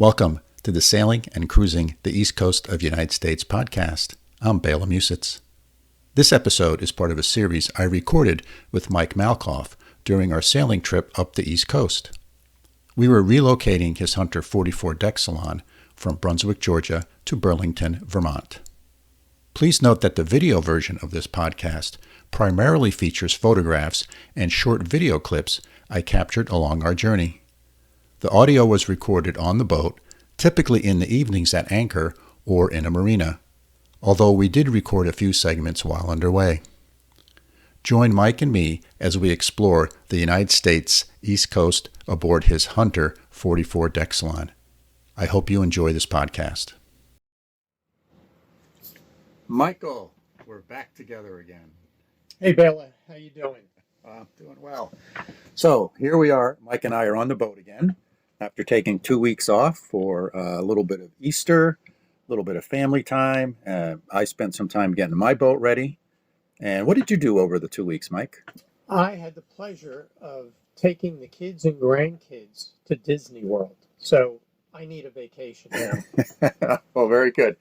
Welcome to the Sailing and Cruising the East Coast of the United States podcast. I'm Bela Musits. This episode is part of a series I recorded with Mike Malekoff during our sailing trip up the East Coast. We were relocating his Hunter 44 Deck Salon from Brunswick, Georgia to Burlington, Vermont. Please note that the video version of this podcast primarily features photographs and short video clips I captured along our journey. The audio was recorded on the boat, typically in the evenings at anchor or in a marina, although we did record a few segments while underway. Join Mike and me as we explore the United States East Coast aboard his Hunter 44 Deck Salon. I hope you enjoy this podcast. Michael, we're back together again. Hey Bela, how you doing? Doing well. So here we are. Mike and I are on the boat again after taking 2 weeks off for a little bit of Easter, a little bit of family time. I spent some time getting my boat ready. And what did you do over the 2 weeks, Mike? I had the pleasure of taking the kids and grandkids to Disney World. So I need a vacation now. Well, very good.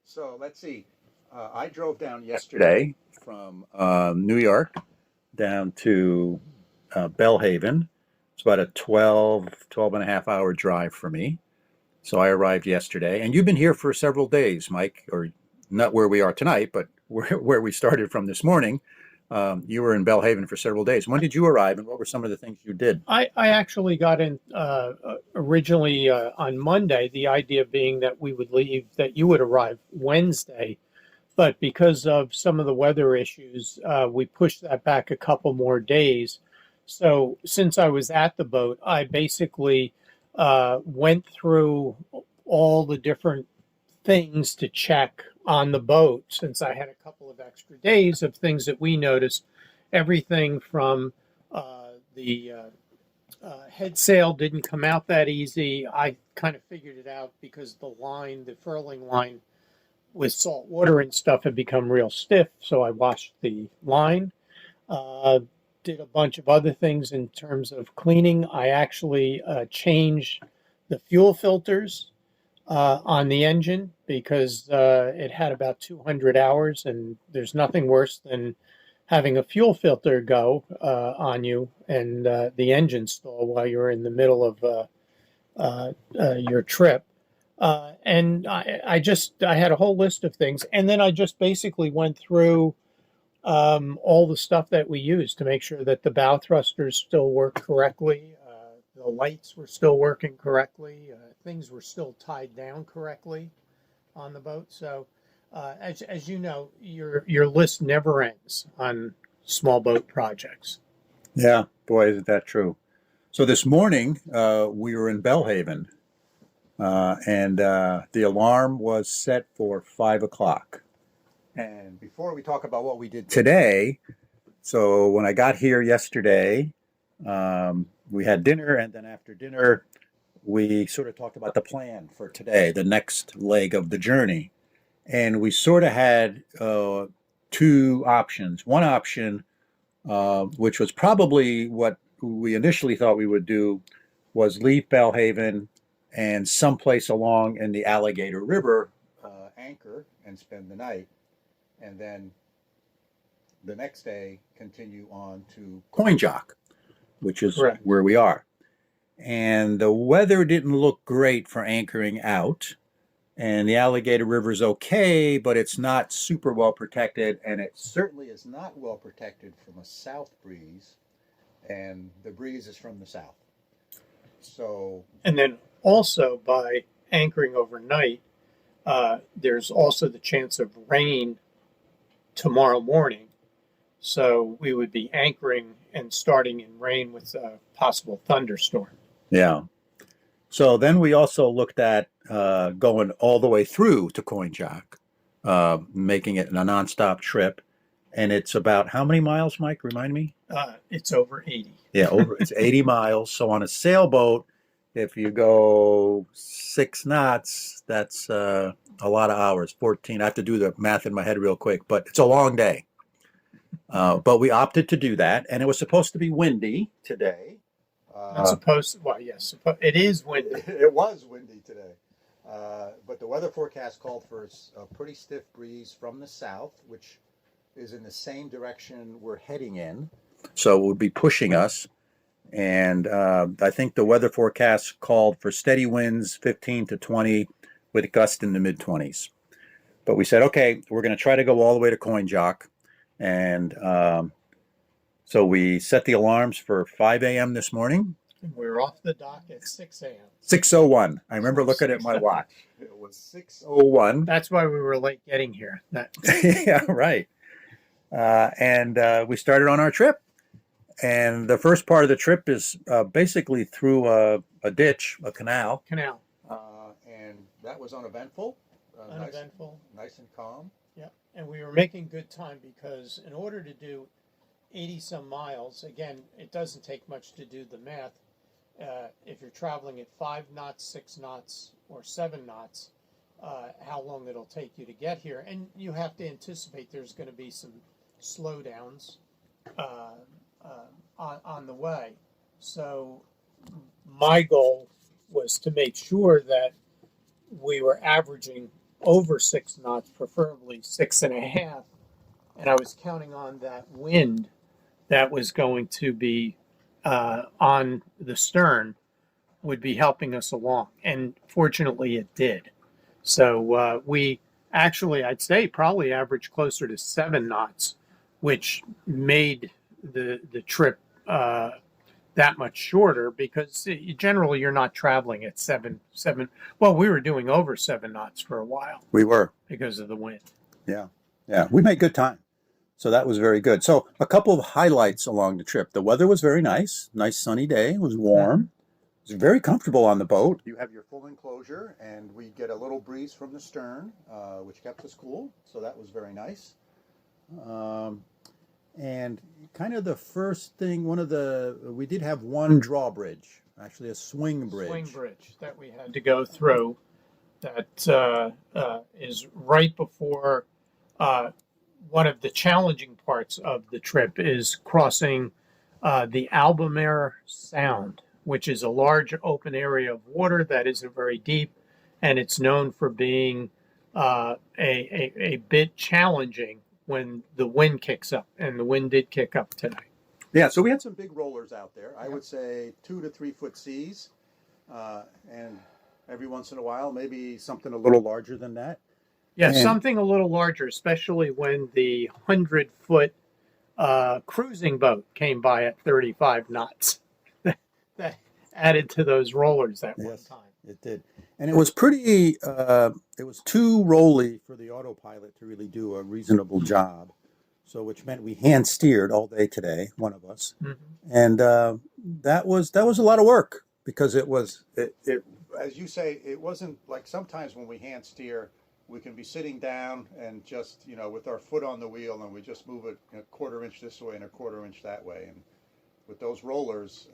So let's see. I drove down yesterday from New York down to Belhaven. It's about a 12 and a half hour drive for me. So I arrived yesterday. And you've been here for several days, Mike, or not where we are tonight, but where we started from this morning. You were in Belhaven for several days. When did you arrive, and what were some of the things you did? I actually got in originally on Monday, the idea being that we would leave, that you would arrive Wednesday. But because of some of the weather issues, we pushed that back a couple more days. So since I was at the boat, I basically went through all the different things to check on the boat, since I had a couple of extra days of things that we noticed. Everything from the head sail didn't come out that easy. I kind of figured it out because the line, the furling line with salt water and stuff, had become real stiff. So I washed the line. Did a bunch of other things in terms of cleaning. I actually changed the fuel filters on the engine because it had about 200 hours, and there's nothing worse than having a fuel filter go on you and the engine stall while you're in the middle of your trip. And I had a whole list of things, and then I just basically went through all the stuff that we use to make sure that the bow thrusters still work correctly, the lights were still working correctly, things were still tied down correctly on the boat. So as you know, your list never ends on small boat projects. Yeah, boy, isn't that true. So this morning we were in Belhaven, and the alarm was set for 5 o'clock. And before we talk about what we did today, so when I got here yesterday, we had dinner, and then after dinner, we sort of talked about the plan for today, the next leg of the journey. And we sort of had two options. One option, which was probably what we initially thought we would do, was leave Belhaven and someplace along in the Alligator River anchor and spend the night. And then the next day continue on to Coinjock, which is Correct. Where we are. And the weather didn't look great for anchoring out. And the Alligator River is okay, but it's not super well protected. And it certainly is not well protected from a south breeze. And the breeze is from the south. So, And then also by anchoring overnight, there's also the chance of rain tomorrow morning. So we would be anchoring and starting in rain with a possible thunderstorm. yeah. So then we also looked at going all the way through to Coinjock, making it a nonstop trip. And it's about how many miles, Mike? Remind me? It's over 80. Yeah, it's 80 miles. So on a sailboat, if you go 6 knots, that's a lot of hours, 14. I have to do the math in my head real quick, but it's a long day. But we opted to do that, and it was supposed to be windy today. Not supposed. Well, yes, it is windy. It was windy today. But the weather forecast called for a pretty stiff breeze from the south, which is in the same direction we're heading in. So it would be pushing us. And I think the weather forecast called for steady winds, 15 to 20, with gusts in the mid-20s. But we said, okay, we're going to try to go all the way to Coinjock. And so we set the alarms for 5 a.m. this morning. We were off the dock at 6 a.m. 6:01. I remember looking at my watch. It was 6:01. That's why we were late getting here. Yeah, right. And we started on our trip. And the first part of the trip is basically through a ditch, a canal. And that was uneventful. Uneventful. Nice and calm. Yeah. And we were making good time because in order to do 80 some miles, again, it doesn't take much to do the math. If you're traveling at 5 knots, 6 knots, or 7 knots, how long it'll take you to get here. And you have to anticipate there's going to be some slowdowns on the way. So my goal was to make sure that we were averaging over 6 knots, preferably 6.5. And I was counting on that wind that was going to be on the stern would be helping us along. And fortunately it did. So we actually, I'd say, probably averaged closer to 7 knots, which made the trip that much shorter because generally you're not traveling at 7. Well, we were doing over 7 knots for a while. We were. Because of the wind. Yeah. Yeah. We made good time. So that was very good. So a couple of highlights along the trip. The weather was very nice. Nice sunny day. It was warm. It was very comfortable on the boat. You have your full enclosure, and we get a little breeze from the stern, which kept us cool. So that was very nice. And kind of the first thing, we did have one drawbridge, actually a swing bridge. Swing bridge that we had to go through that is right before one of the challenging parts of the trip is crossing the Albemarle Sound, which is a large open area of water that isn't very deep, and it's known for being a bit challenging when the wind kicks up, and the wind did kick up today. Yeah, so we had some big rollers out there. I would say 2 to 3 foot seas, and every once in a while, maybe something a little larger than that. Yeah, something a little larger, especially when the 100-foot cruising boat came by at 35 knots. That added to those rollers that one time. It did. And it was pretty, it was too rolly for the autopilot to really do a reasonable job. So which meant we hand steered all day today, one of us. Mm-hmm. And that was a lot of work because it as you say, it wasn't like sometimes when we hand steer, we can be sitting down and just, with our foot on the wheel, and we just move it a quarter inch this way and a quarter inch that way. And with those rollers,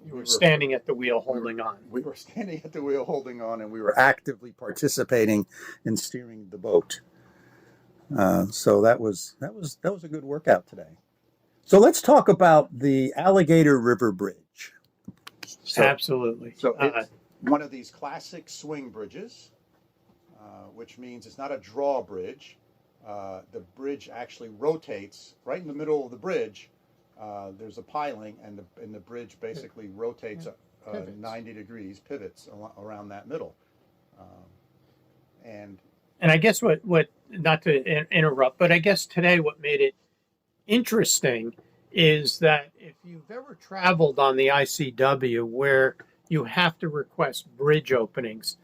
we were standing at the wheel holding on. We were standing at the wheel holding on, and we were actively participating in steering the boat. So that was a good workout today. So let's talk about the Alligator River Bridge. Absolutely. So it's one of these classic swing bridges, which means it's not a drawbridge. The bridge actually rotates right in the middle of the bridge. There's a piling, and the bridge basically rotates 90 degrees, pivots around that middle. And I guess what not to interrupt, but I guess today what made it interesting is that if you've ever traveled on the ICW where you have to request bridge openings,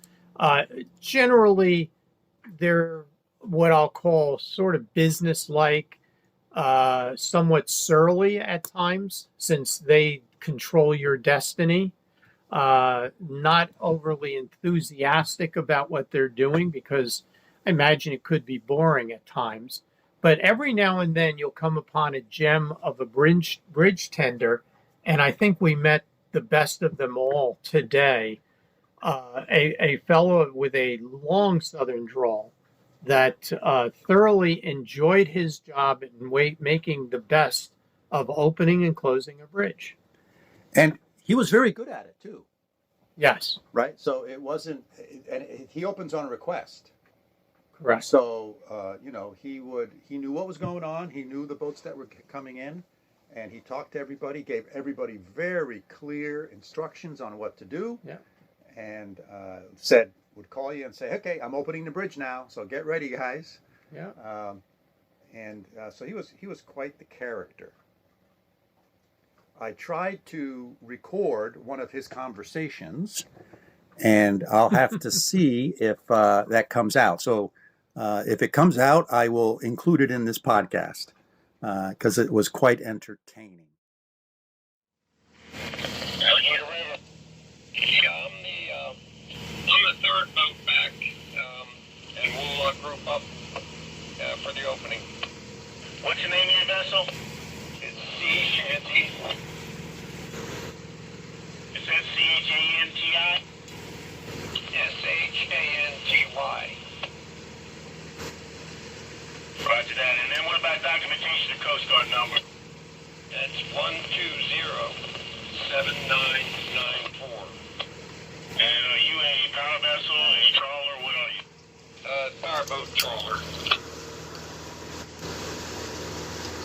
generally they're what I'll call sort of business-like, somewhat surly at times, since they control your destiny, not overly enthusiastic about what they're doing, because I imagine it could be boring at times. But every now and then you'll come upon a gem of a bridge tender, and I think we met the best of them all today. A fellow with a long Southern drawl that thoroughly enjoyed his job in making the best of opening and closing a bridge. And he was very good at it too, Yes, right? So it wasn't, and he opens on request. correct. So, he knew what was going on. He knew the boats that were coming in, and he talked to everybody, gave everybody very clear instructions on what to do. Yeah. And would call you and say, okay, I'm opening the bridge now, so get ready, guys. Yeah. So he was quite the character. I tried to record one of his conversations, and I'll have to see if that comes out. So if it comes out, I will include it in this podcast because it was quite entertaining. Alligator River. Yeah, I'm the third boat back, and we'll group up for the opening. What's the name of your vessel? It's Sea Shanty. Is that C-H-A-N-T-I? S-H-A-N-T-Y. Roger that. And then what about documentation of Coast Guard number? That's 1207994. And are you a power vessel, a trawler, what are you? Powerboat trawler.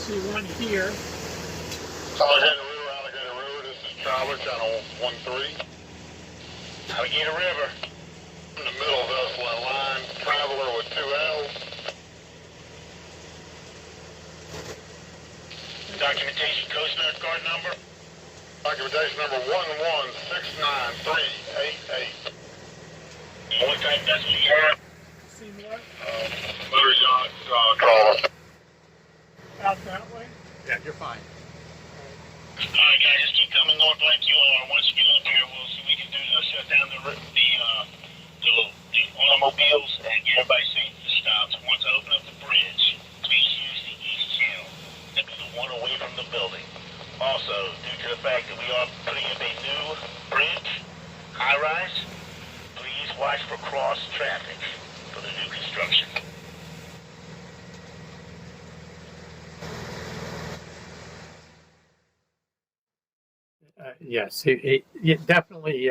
See one here. Alligator River, this is Trawler, channel 13. Alligator River. In the middle vessel in line, Traveler with 2 L's. Documentation Coast Guard number? Documentation number 1169388. What type vessel you have? Seymour, Motor yacht, trawler. out that way. Yeah, you're fine. Alright guys, just keep coming north like you are. Once you get up here, we'll see what we can do to shut down the automobiles and get everybody safe to the stops. Once I open up the bridge, please use the east channel. That'd be the one away from the building. Also, due to the fact that we are putting up a new bridge, high-rise, please watch for cross traffic for the new construction. Yes, he definitely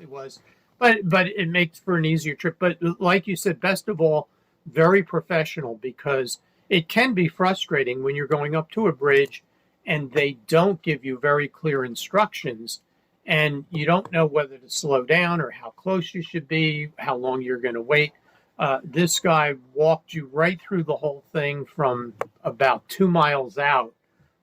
was, but it makes for an easier trip. But like you said, best of all, very professional, because it can be frustrating when you're going up to a bridge and they don't give you very clear instructions, and you don't know whether to slow down or how close you should be, how long you're going to wait. This guy walked you right through the whole thing from about 2 miles out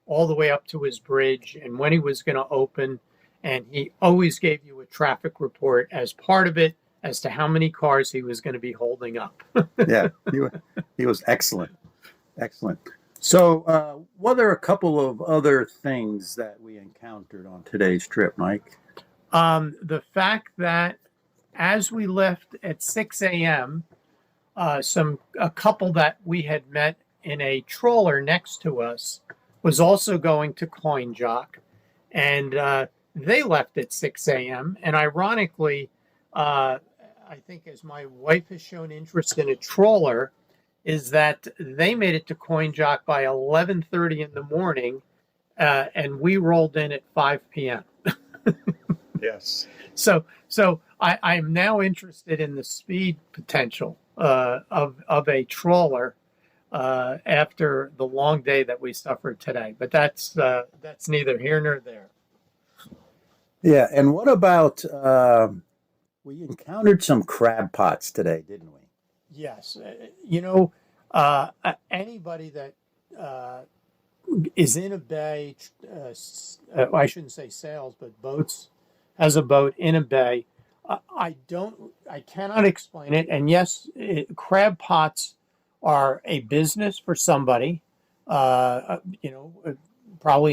all the way up to his bridge and when he was going to open. And he always gave you a traffic report as part of it as to how many cars he was going to be holding up. Yeah, he was excellent. Excellent. So what are a couple of other things that we encountered on today's trip, Mike? The fact that as we left at 6 a.m., a couple that we had met in a trawler next to us was also going to Coinjock, and they left at 6 a.m. And ironically, I think as my wife has shown interest in a trawler, is that they made it to Coinjock by 11:30 in the morning, and we rolled in at 5 p.m. Yes. So I'm now interested in the speed potential of a trawler after the long day that we suffered today. But that's neither here nor there. Yeah, and what about we encountered some crab pots today, didn't we? Yes, anybody that is in a bay, I shouldn't say sails, but boats, has a boat in a bay. I cannot explain it. And yes, crab pots are a business for somebody, probably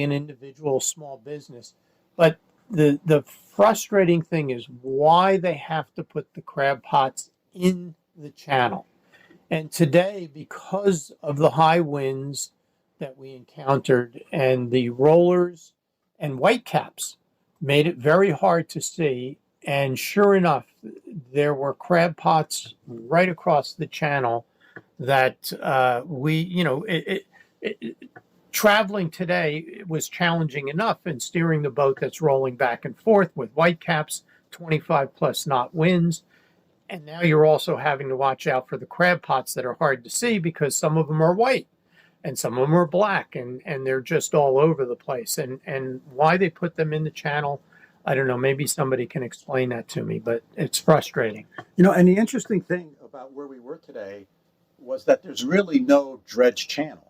an individual small business. But the frustrating thing is why they have to put the crab pots in the channel. And today, because of the high winds that we encountered and the rollers and whitecaps made it very hard to see. And sure enough, there were crab pots right across the channel that traveling today was challenging enough, and steering the boat that's rolling back and forth with whitecaps, 25 plus knot winds. And now you're also having to watch out for the crab pots that are hard to see because some of them are white and some of them are black, and they're just all over the place. And why they put them in the channel, I don't know. Maybe somebody can explain that to me, but it's frustrating. You know, and the interesting thing about where we were today was that there's really no dredge channel.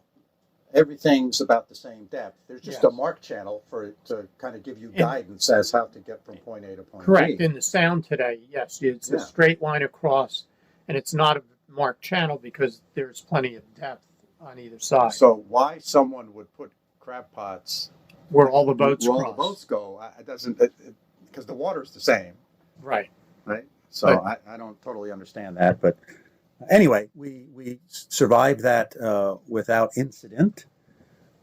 Everything's about the same depth. There's just a marked channel for it to kind of give you guidance as how to get from point A to point Correct. B. In the sound today, yes, it's a straight line across, and it's not a marked channel because there's plenty of depth on either side. So why someone would put crab pots where all the boats where all cross. the boats go, it doesn't, because the water's the same, Right. right? So I don't totally understand that, but anyway, we survived that without incident.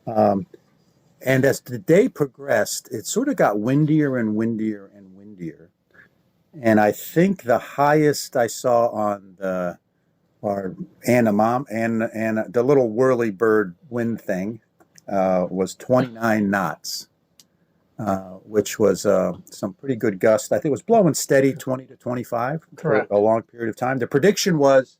And as the day progressed, it sort of got windier and windier and windier. And I think the highest I saw on our and the little whirly bird wind thing was 29 knots, which was some pretty good gust. I think it was blowing steady 20 to 25 Correct. for a long period of time. The prediction was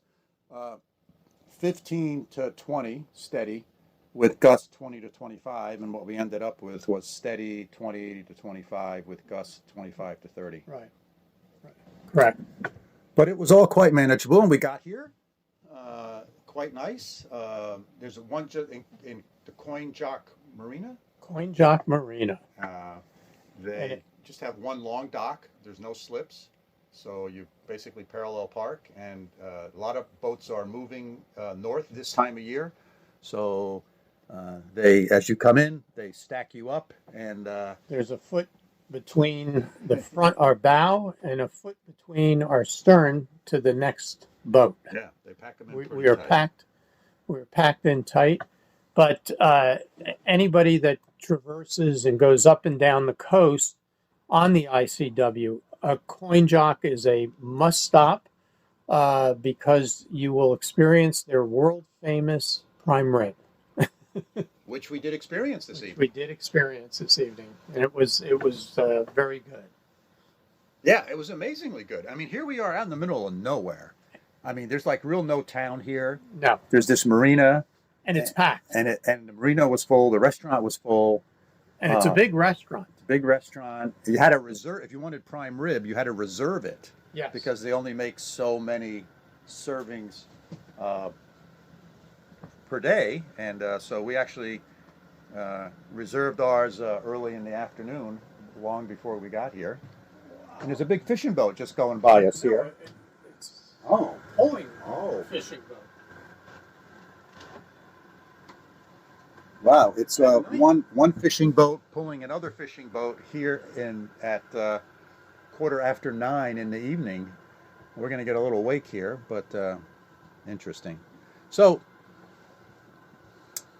15 to 20 steady with gusts 20 to 25, and what we ended up with was steady 20 to 25 with gusts 25 to 30. Right. Correct. But it was all quite manageable, and we got here quite nice. There's one in the Coinjock Marina. Coinjock Marina. They just have one long dock. There's no slips. So you basically parallel park, and a lot of boats are moving north this time of year. So as you come in, they stack you up, and There's a foot between our bow and a foot between our stern to the next boat. yeah, they pack them in. We are packed. We're packed in tight. But anybody that traverses and goes up and down the coast on the ICW, Coinjock is a must stop because you will experience their world famous prime rib. Which we did experience this evening. We did experience this evening, and it was very good. Yeah, it was amazingly good. I mean, here we are out in the middle of nowhere. I mean, there's like real no town here. No, There's this marina, and it's packed, and the marina was full. The restaurant was full. and it's a big restaurant. Big restaurant. You had to reserve if you wanted prime rib. You had to reserve it Yes, because they only make so many servings per day, and so we actually reserved ours early in the afternoon, long before we got here. And there's a big fishing boat just going by us here. It's Oh, pulling oh, fishing boat. wow! It's one fishing boat pulling another fishing boat here at 9:15 in the evening. We're going to get a little wake here, but interesting. So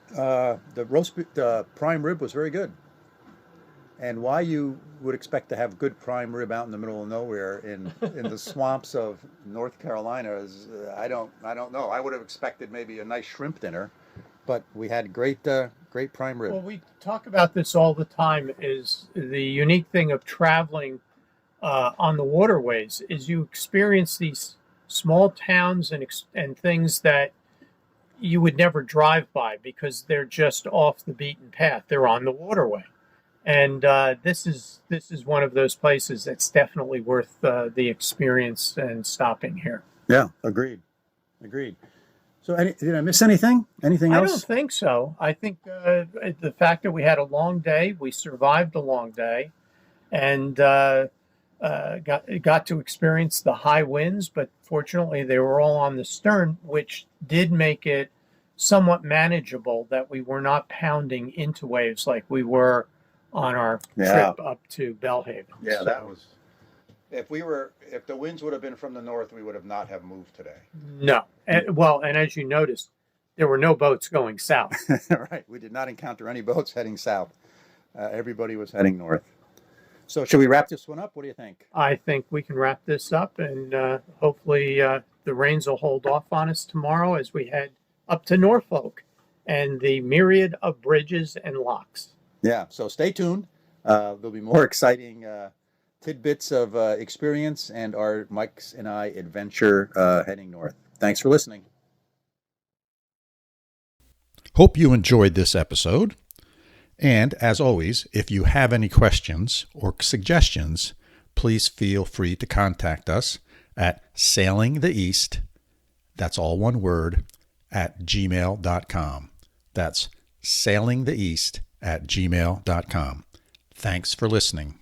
the prime rib was very good. And why you would expect to have good prime rib out in the middle of nowhere in the swamps of North Carolina is I don't know. I would have expected maybe a nice shrimp dinner, but we had great prime rib. Well, we talk about this all the time. Is the unique thing of traveling on the waterways is you experience these small towns and things that you would never drive by because they're just off the beaten path. They're on the waterway. And this is one of those places that's definitely worth the experience and stopping here. Yeah, agreed. So, did I miss anything? Anything else? I don't think so. I think the fact that we had a long day, we survived a long day, and got to experience the high winds. But fortunately, they were all on the stern, which did make it somewhat manageable. That we were not pounding into waves like we were on our trip up to Belhaven. Yeah, So, that was. If the winds would have been from the north, we would have not have moved today. no. And as you noticed, there were no boats going south. Right. We did not encounter any boats heading south. Everybody was heading north. So should we wrap this one up? What do you think? I think we can wrap this up, and hopefully the rains will hold off on us tomorrow as we head up to Norfolk and the myriad of bridges and locks. Yeah, so stay tuned. There'll be more exciting tidbits of experience and our Mike's and I adventure heading north. Thanks for listening. Hope you enjoyed this episode. And as always, if you have any questions or suggestions, please feel free to contact us at sailingtheeast, that's all one word, at gmail.com. That's sailingtheeast at gmail.com. Thanks for listening.